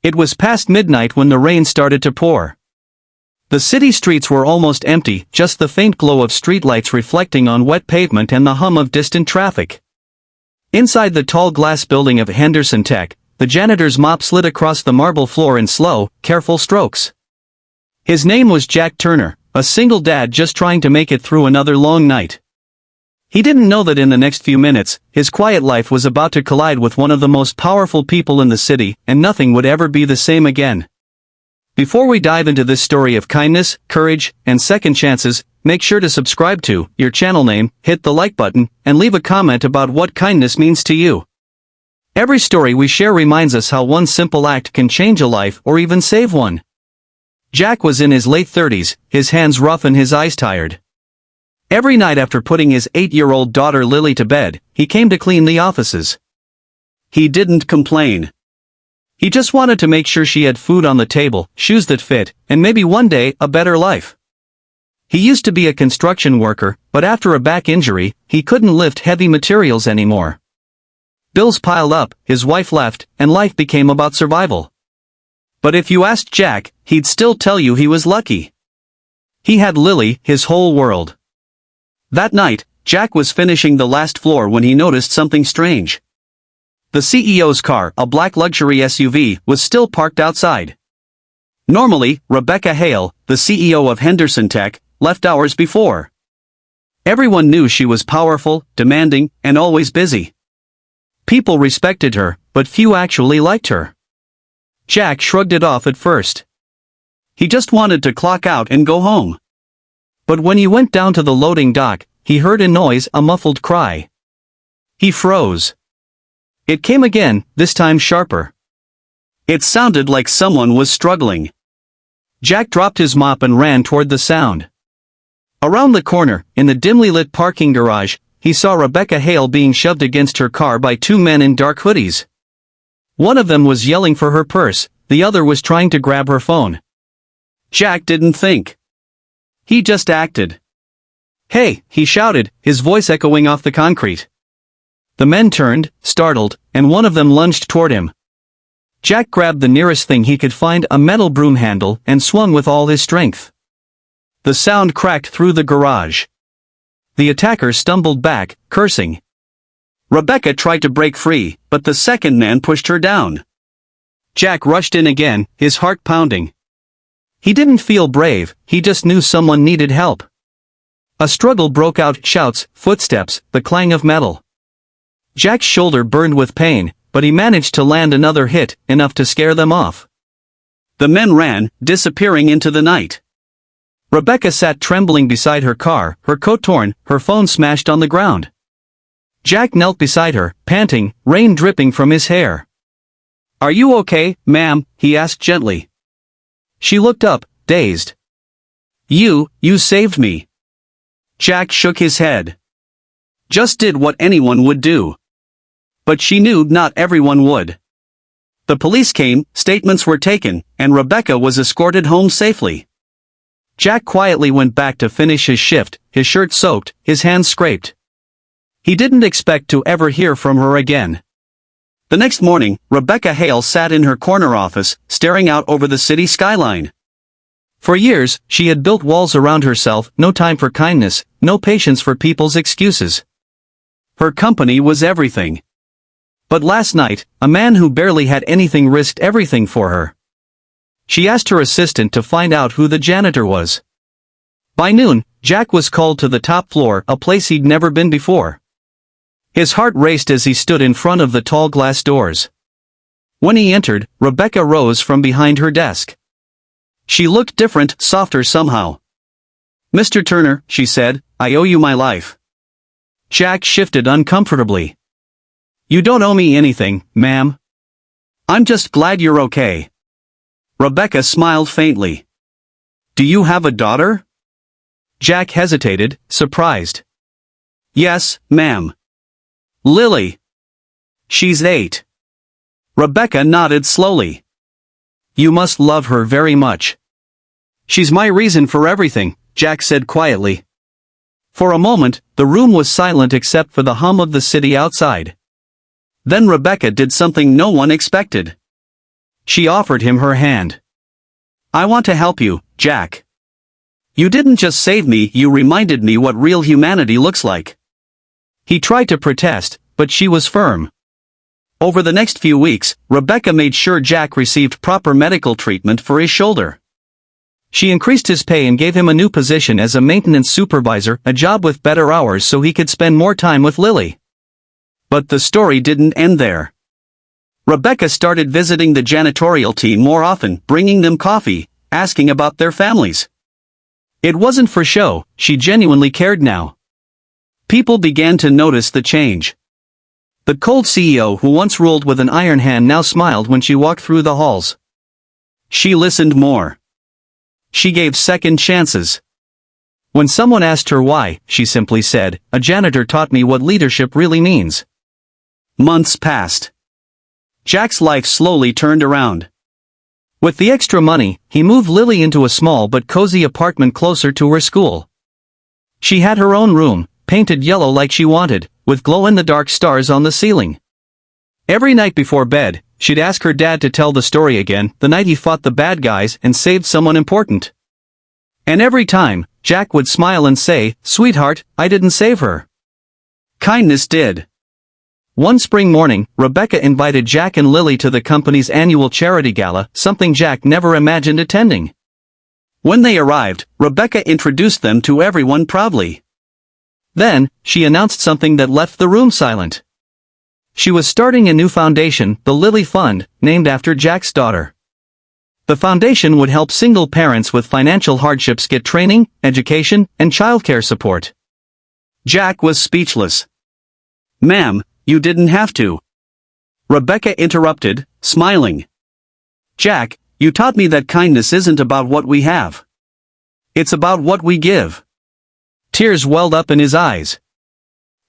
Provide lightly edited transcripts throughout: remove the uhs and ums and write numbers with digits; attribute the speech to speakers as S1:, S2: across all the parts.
S1: It was past midnight when the rain started to pour. The city streets were almost empty, just the faint glow of streetlights reflecting on wet pavement and the hum of distant traffic. Inside the tall glass building of Henderson Tech, the janitor's mop slid across the marble floor in slow, careful strokes. His name was Jack Turner, a single dad just trying to make it through another long night. He didn't know that in the next few minutes, his quiet life was about to collide with one of the most powerful people in the city, and nothing would ever be the same again. Before we dive into this story of kindness, courage, and second chances, make sure to subscribe to your channel name, hit the like button, and leave a comment about what kindness means to you. Every story we share reminds us how one simple act can change a life or even save one. Jack was in his late 30s, his hands rough and his eyes tired. Every night after putting his 8-year-old daughter Lily to bed, he came to clean the offices. He didn't complain. He just wanted to make sure she had food on the table, shoes that fit, and maybe one day, a better life. He used to be a construction worker, but after a back injury, he couldn't lift heavy materials anymore. Bills piled up, his wife left, and life became about survival. But if you asked Jack, he'd still tell you he was lucky. He had Lily, his whole world. That night, Jack was finishing the last floor when he noticed something strange. The CEO's car, a black luxury SUV, was still parked outside. Normally, Rebecca Hale, the CEO of Henderson Tech, left hours before. Everyone knew she was powerful, demanding, and always busy. People respected her, but few actually liked her. Jack shrugged it off at first. He just wanted to clock out and go home. But when he went down to the loading dock, he heard a noise, a muffled cry. He froze. It came again, this time sharper. It sounded like someone was struggling. Jack dropped his mop and ran toward the sound. Around the corner, in the dimly lit parking garage, he saw Rebecca Hale being shoved against her car by two men in dark hoodies. One of them was yelling for her purse, the other was trying to grab her phone. Jack didn't think. He just acted. "Hey," he shouted, his voice echoing off the concrete. The men turned, startled, and one of them lunged toward him. Jack grabbed the nearest thing he could find, a metal broom handle, and swung with all his strength. The sound cracked through the garage. The attacker stumbled back, cursing. Rebecca tried to break free, but the second man pushed her down. Jack rushed in again, his heart pounding. He didn't feel brave, he just knew someone needed help. A struggle broke out, shouts, footsteps, the clang of metal. Jack's shoulder burned with pain, but he managed to land another hit, enough to scare them off. The men ran, disappearing into the night. Rebecca sat trembling beside her car, her coat torn, her phone smashed on the ground. Jack knelt beside her, panting, rain dripping from his hair. "Are you okay, ma'am?" he asked gently. She looked up, dazed. You saved me." Jack shook his head. Just did what anyone would do. But she knew not everyone would. The police came, statements were taken, and Rebecca was escorted home safely. Jack quietly went back to finish his shift, his shirt soaked, his hands scraped. He didn't expect to ever hear from her again. The next morning, Rebecca Hale sat in her corner office, staring out over the city skyline. For years, she had built walls around herself, no time for kindness, no patience for people's excuses. Her company was everything. But last night, a man who barely had anything risked everything for her. She asked her assistant to find out who the janitor was. By noon, Jack was called to the top floor, a place he'd never been before. His heart raced as he stood in front of the tall glass doors. When he entered, Rebecca rose from behind her desk. She looked different, softer somehow. "Mr. Turner," she said, "I owe you my life." Jack shifted uncomfortably. "You don't owe me anything, ma'am. I'm just glad you're okay." Rebecca smiled faintly. "Do you have a daughter?" Jack hesitated, surprised. "Yes, ma'am. Lily. She's 8. Rebecca nodded slowly. "You must love her very much." "She's my reason for everything," Jack said quietly. For a moment, the room was silent except for the hum of the city outside. Then Rebecca did something no one expected. She offered him her hand. "I want to help you, Jack. You didn't just save me, you reminded me what real humanity looks like." He tried to protest, but she was firm. Over the next few weeks, Rebecca made sure Jack received proper medical treatment for his shoulder. She increased his pay and gave him a new position as a maintenance supervisor, a job with better hours so he could spend more time with Lily. But the story didn't end there. Rebecca started visiting the janitorial team more often, bringing them coffee, asking about their families. It wasn't for show, she genuinely cared now. People began to notice the change. The cold CEO who once ruled with an iron hand now smiled when she walked through the halls. She listened more. She gave second chances. When someone asked her why, she simply said, "A janitor taught me what leadership really means." Months passed. Jack's life slowly turned around. With the extra money, he moved Lily into a small but cozy apartment closer to her school. She had her own room, painted yellow like she wanted, with glow-in-the-dark stars on the ceiling. Every night before bed, she'd ask her dad to tell the story again, the night he fought the bad guys and saved someone important. And every time, Jack would smile and say, "Sweetheart, I didn't save her. Kindness did." One spring morning, Rebecca invited Jack and Lily to the company's annual charity gala, something Jack never imagined attending. When they arrived, Rebecca introduced them to everyone proudly. Then, she announced something that left the room silent. She was starting a new foundation, the Lily Fund, named after Jack's daughter. The foundation would help single parents with financial hardships get training, education, and childcare support. Jack was speechless. "Ma'am, you didn't have to." Rebecca interrupted, smiling. "Jack, you taught me that kindness isn't about what we have. It's about what we give." Tears welled up in his eyes.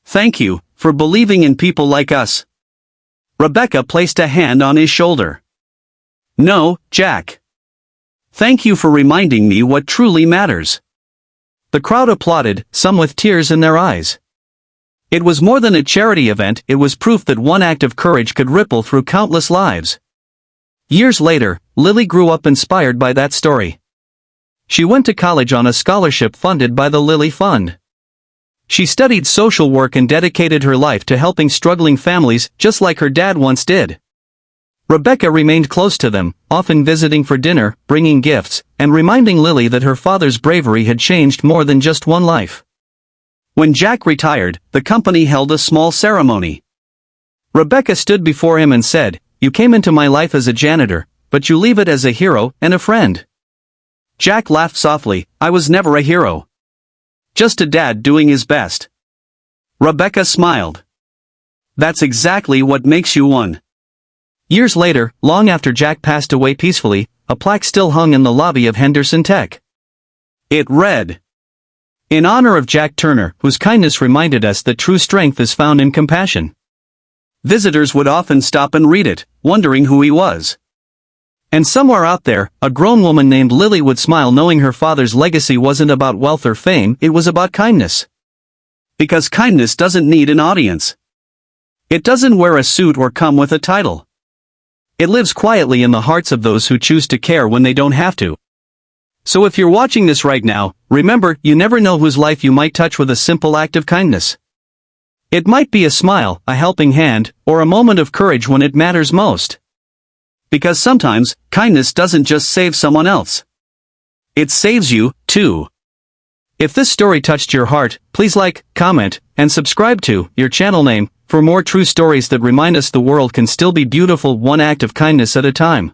S1: "Thank you, for believing in people like us." Rebecca placed a hand on his shoulder. "No, Jack. Thank you for reminding me what truly matters." The crowd applauded, some with tears in their eyes. It was more than a charity event, it was proof that one act of courage could ripple through countless lives. Years later, Lily grew up inspired by that story. She went to college on a scholarship funded by the Lily Fund. She studied social work and dedicated her life to helping struggling families, just like her dad once did. Rebecca remained close to them, often visiting for dinner, bringing gifts, and reminding Lily that her father's bravery had changed more than just one life. When Jack retired, the company held a small ceremony. Rebecca stood before him and said, "You came into my life as a janitor, but you leave it as a hero and a friend." Jack laughed softly, "I was never a hero. Just a dad doing his best." Rebecca smiled. "That's exactly what makes you one." Years later, long after Jack passed away peacefully, a plaque still hung in the lobby of Henderson Tech. It read, "In honor of Jack Turner, whose kindness reminded us that true strength is found in compassion." Visitors would often stop and read it, wondering who he was. And somewhere out there, a grown woman named Lily would smile knowing her father's legacy wasn't about wealth or fame, it was about kindness. Because kindness doesn't need an audience. It doesn't wear a suit or come with a title. It lives quietly in the hearts of those who choose to care when they don't have to. So if you're watching this right now, remember, you never know whose life you might touch with a simple act of kindness. It might be a smile, a helping hand, or a moment of courage when it matters most. Because sometimes, kindness doesn't just save someone else. It saves you, too. If this story touched your heart, please like, comment, and subscribe to your channel name for more true stories that remind us the world can still be beautiful one act of kindness at a time.